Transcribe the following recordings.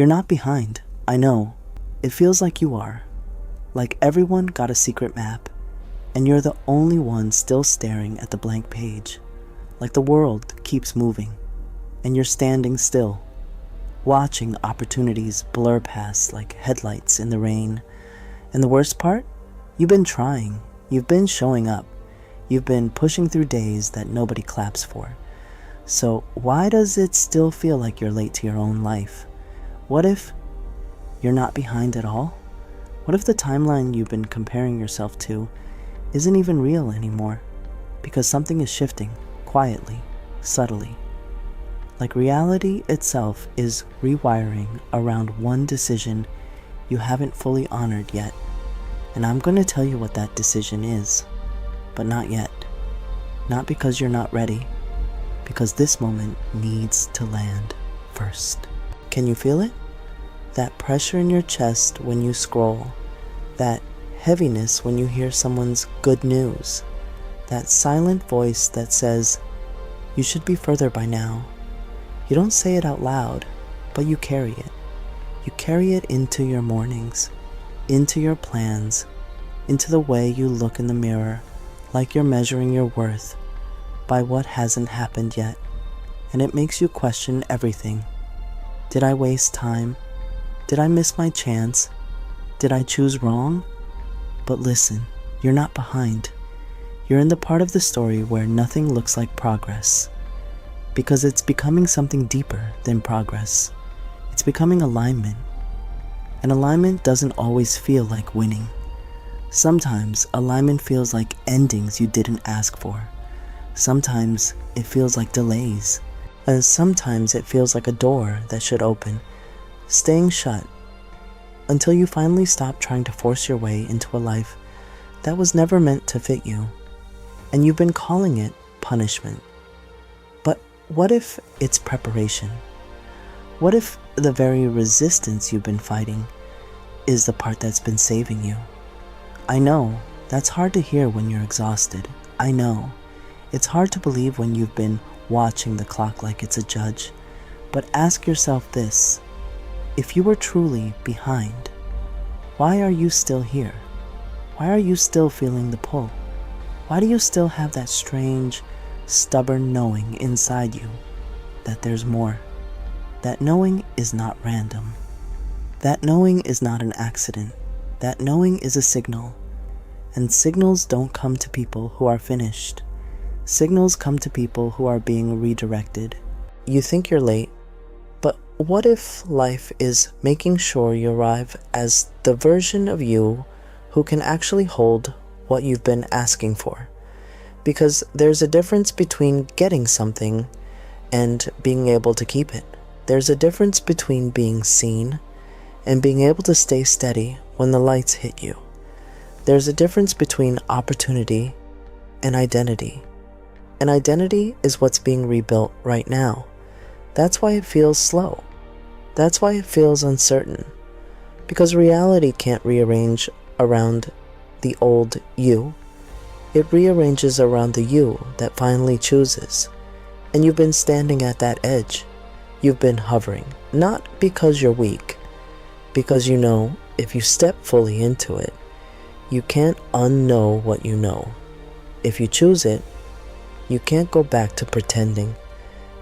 You're not behind, I know. It feels like you are. Like everyone got a secret map, and you're the only one still staring at the blank page. Like the world keeps moving, and you're standing still, watching opportunities blur past like headlights in the rain. And the worst part? You've been trying, you've been showing up, you've been pushing through days that nobody claps for. So why does it still feel like you're late to your own life? What if you're not behind at all? What if the timeline you've been comparing yourself to isn't even real anymore? Because something is shifting, quietly, subtly. Like reality itself is rewiring around one decision you haven't fully honored yet. And I'm going to tell you what that decision is, but not yet. Not because you're not ready, because this moment needs to land first. Can you feel it? That pressure in your chest when you scroll, that heaviness when you hear someone's good news, that silent voice that says, you should be further by now. You don't say it out loud, but you carry it. You carry it into your mornings, into your plans, into the way you look in the mirror, like you're measuring your worth by what hasn't happened yet. And it makes you question everything. Did I waste time? Did I miss my chance? Did I choose wrong? But listen, you're not behind. You're in the part of the story where nothing looks like progress. Because it's becoming something deeper than progress. It's becoming alignment. And alignment doesn't always feel like winning. Sometimes alignment feels like endings you didn't ask for. Sometimes it feels like delays. And sometimes it feels like a door that should open, staying shut, until you finally stop trying to force your way into a life that was never meant to fit you. And you've been calling it punishment. But what if it's preparation? What if the very resistance you've been fighting is the part that's been saving you? I know, that's hard to hear when you're exhausted. I know. It's hard to believe when you've been watching the clock like it's a judge. But ask yourself this. If you were truly behind, why are you still here? Why are you still feeling the pull? Why do you still have that strange, stubborn knowing inside you that there's more? That knowing is not random. That knowing is not an accident. That knowing is a signal. And signals don't come to people who are finished. Signals come to people who are being redirected. You think you're late, but what if life is making sure you arrive as the version of you who can actually hold what you've been asking for? Because there's a difference between getting something and being able to keep it. There's a difference between being seen and being able to stay steady when the lights hit you. There's a difference between opportunity and identity. And identity is what's being rebuilt right now. That's why it feels slow. That's why it feels uncertain. Because reality can't rearrange around the old you. It rearranges around the you that finally chooses. And you've been standing at that edge. You've been hovering, not because you're weak, because you know if you step fully into it, you can't unknow what you know. If you choose it, you can't go back to pretending.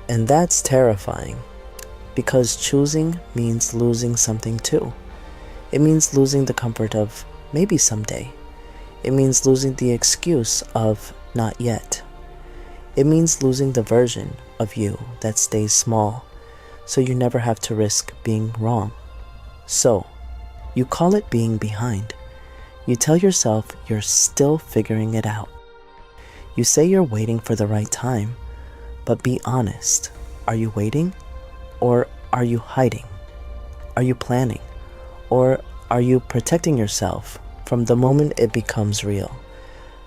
And that's terrifying, because choosing means losing something too. It means losing the comfort of maybe someday. It means losing the excuse of not yet. It means losing the version of you that stays small, so you never have to risk being wrong. So, you call it being behind. You tell yourself you're still figuring it out. You say you're waiting for the right time, but be honest. Are you waiting? Or are you hiding? Are you planning? Or are you protecting yourself from the moment it becomes real?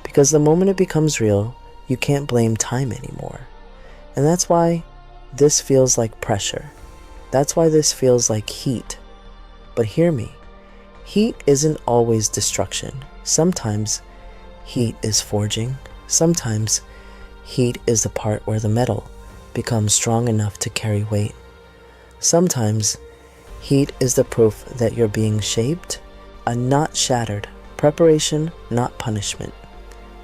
Because the moment it becomes real, you can't blame time anymore. And that's why this feels like pressure. That's why this feels like heat. But hear me, heat isn't always destruction. Sometimes heat is forging. Sometimes heat is the part where the metal becomes strong enough to carry weight. Sometimes Heat is the proof that you're being shaped, a not shattered. Preparation, not punishment.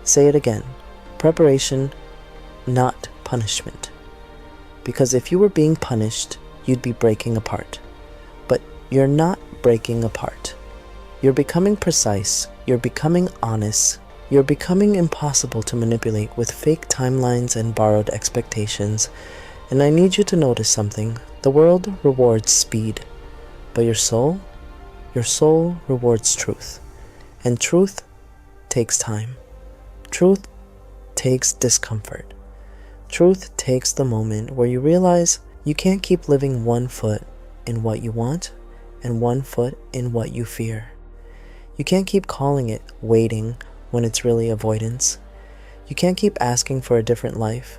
Say it again. Preparation, not punishment. Because if you were being punished, you'd be breaking apart. But you're not breaking apart. You're becoming precise. You're becoming honest. You're becoming impossible to manipulate with fake timelines and borrowed expectations. And I need you to notice something. The world rewards speed. But your soul rewards truth. And truth takes time. Truth takes discomfort. Truth takes the moment where you realize you can't keep living 1 foot in what you want and 1 foot in what you fear. You can't keep calling it waiting when it's really avoidance. You can't keep asking for a different life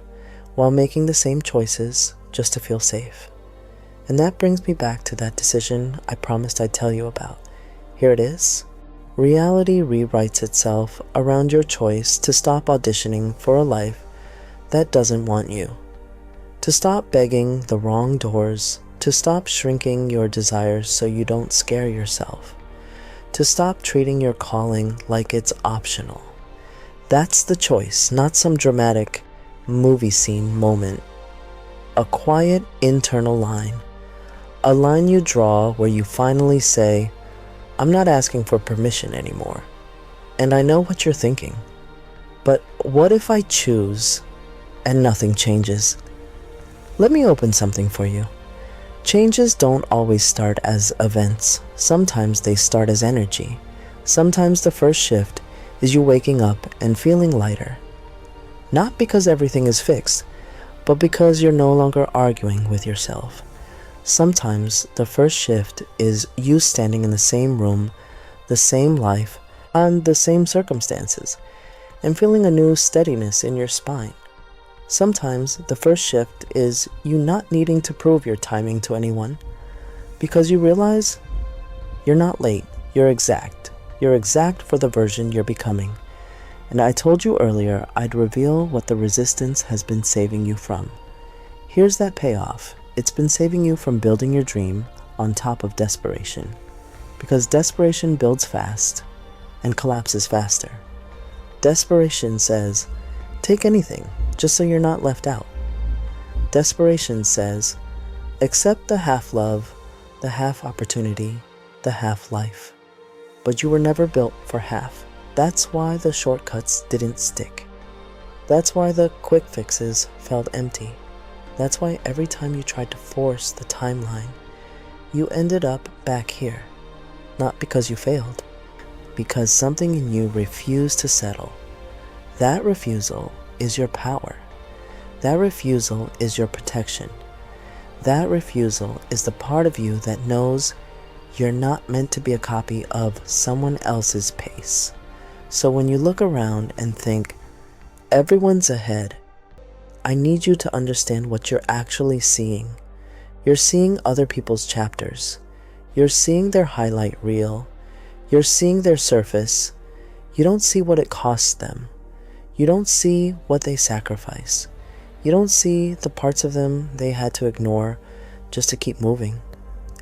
while making the same choices just to feel safe. And that brings me back to that decision I promised I'd tell you about. Here it is. Reality rewrites itself around your choice to stop auditioning for a life that doesn't want you. To stop begging the wrong doors. To stop shrinking your desires so you don't scare yourself. To stop treating your calling like it's optional. That's the choice, not some dramatic movie scene moment. A quiet internal line. A line you draw where you finally say, I'm not asking for permission anymore. And I know what you're thinking. But what if I choose and nothing changes? Let me open something for you. Changes don't always start as events. Sometimes they start as energy. Sometimes the first shift is you waking up and feeling lighter. Not because everything is fixed, but because you're no longer arguing with yourself. Sometimes the first shift is you standing in the same room, the same life, and the same circumstances, and feeling a new steadiness in your spine. Sometimes the first shift is you not needing to prove your timing to anyone, because you realize you're not late, you're exact. You're exact for the version you're becoming. And I told you earlier I'd reveal what the resistance has been saving you from. Here's that payoff. It's been saving you from building your dream on top of desperation. Because desperation builds fast and collapses faster. Desperation says, take anything, just so you're not left out. Desperation says, accept the half love, the half opportunity, the half life. But you were never built for half. That's why the shortcuts didn't stick. That's why the quick fixes felt empty. That's why every time you tried to force the timeline, you ended up back here. Not because you failed, because something in you refused to settle. That refusal is your power. That refusal is your protection. That refusal is the part of you that knows you're not meant to be a copy of someone else's pace. So when you look around and think, everyone's ahead, I need you to understand what you're actually seeing. You're seeing other people's chapters. You're seeing their highlight reel. You're seeing their surface. You don't see what it costs them. You don't see what they sacrifice. You don't see the parts of them they had to ignore just to keep moving.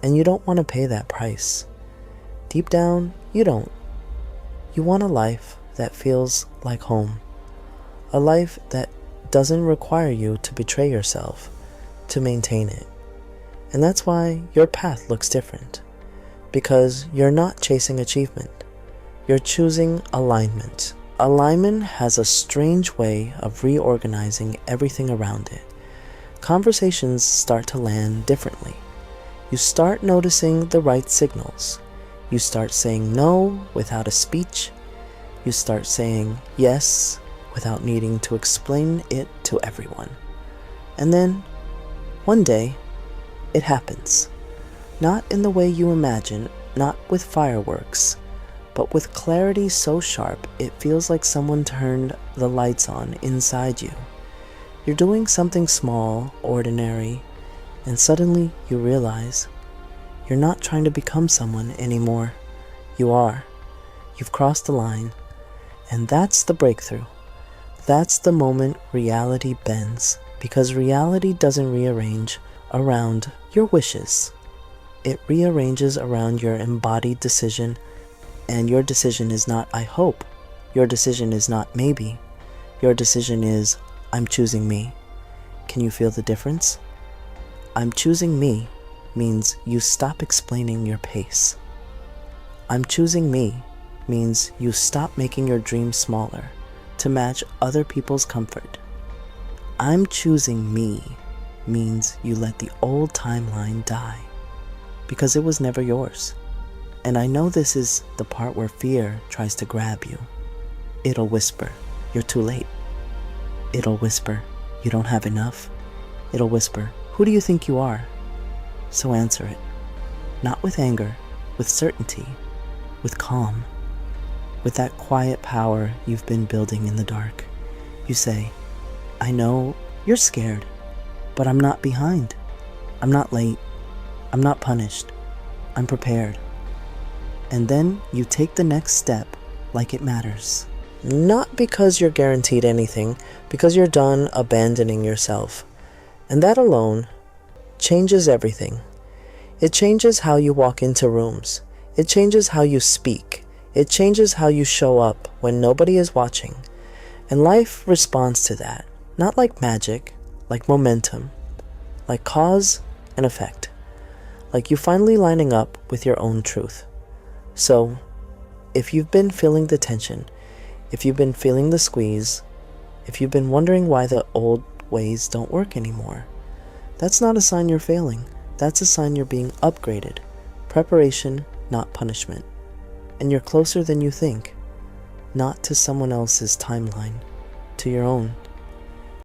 And you don't want to pay that price. Deep down, you don't. You want a life that feels like home. A life that doesn't require you to betray yourself to maintain it. And that's why your path looks different. Because you're not chasing achievement. You're choosing alignment. Alignment has a strange way of reorganizing everything around it. Conversations start to land differently. You start noticing the right signals. You start saying no without a speech. You start saying yes without needing to explain it to everyone. And then, one day, it happens. Not in the way you imagine, not with fireworks, but with clarity so sharp it feels like someone turned the lights on inside you. You're doing something small, ordinary, and suddenly you realize you're not trying to become someone anymore. You are. You've crossed the line. And that's the breakthrough. That's the moment reality bends, because reality doesn't rearrange around your wishes. It rearranges around your embodied decision, and your decision is not "I hope." Your decision is not "maybe." Your decision is "I'm choosing me." Can you feel the difference? "I'm choosing me" means you stop explaining your pace. "I'm choosing me" means you stop making your dreams smaller to match other people's comfort. "I'm choosing me" means you let the old timeline die because it was never yours. And I know this is the part where fear tries to grab you. It'll whisper, "You're too late." It'll whisper, "You don't have enough." It'll whisper, "Who do you think you are?" So answer it, not with anger, with certainty, with calm, with that quiet power you've been building in the dark. You say, "I know you're scared, but I'm not behind. I'm not late. I'm not punished. I'm prepared." And then you take the next step like it matters. Not because you're guaranteed anything, because you're done abandoning yourself. And that alone changes everything. It changes how you walk into rooms. It changes how you speak. It changes how you show up when nobody is watching. And life responds to that, not like magic, like momentum, like cause and effect, like you finally lining up with your own truth. So, if you've been feeling the tension, if you've been feeling the squeeze, if you've been wondering why the old ways don't work anymore, that's not a sign you're failing. That's a sign you're being upgraded. Preparation, not punishment. And you're closer than you think, not to someone else's timeline, to your own.